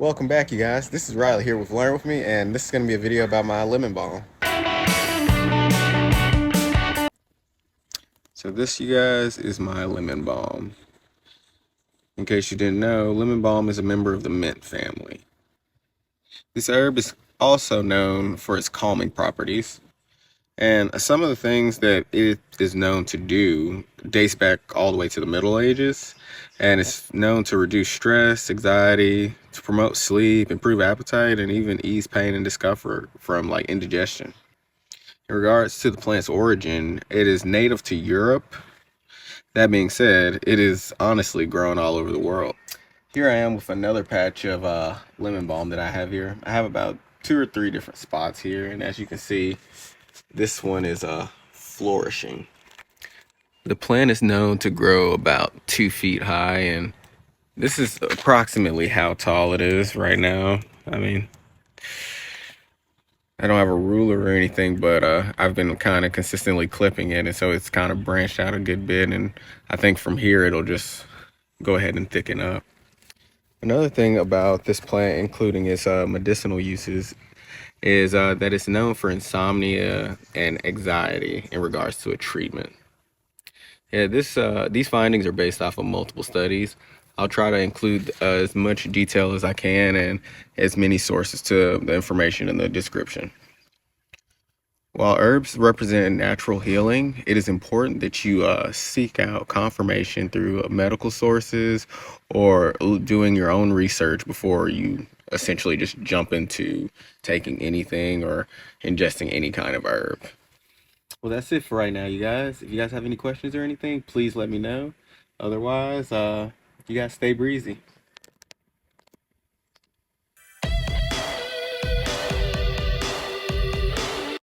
Welcome back, you guys. This is Riley here with Learn With Me, and this is going to be a video about my lemon balm. So this, you guys, is my lemon balm. In case you didn't know, lemon balm is a member of the mint family. This herb is also known for its calming properties, and some of the things that it is known to do dates back all the way to the Middle Ages, and it's known to reduce stress, anxiety, to promote sleep, improve appetite, and even ease pain and discomfort from like indigestion. In regards to the plant's origin, it is native to Europe. That being said, it is honestly grown all over the world. Here I am with another patch of lemon balm that I have here. I have about 2 or 3 different spots here, and as you can see, this one is flourishing. The plant is known to grow about 2 feet high, and this is approximately how tall it is right now. I mean, I don't have a ruler or anything, but I've been kind of consistently clipping it, and so it's kind of branched out a good bit, and I think from here it'll just go ahead and thicken up. Another thing about this plant, including its medicinal uses, is that it's known for insomnia and anxiety in regards to a treatment. Yeah, these findings are based off of multiple studies. I'll try to include as much detail as I can and as many sources to the information in the description. While herbs represent natural healing, it is important that you seek out confirmation through medical sources or doing your own research before you essentially just jump into taking anything or ingesting any kind of herb. Well, that's it for right now, you guys. If you guys have any questions or anything, please let me know. Otherwise, you guys stay breezy.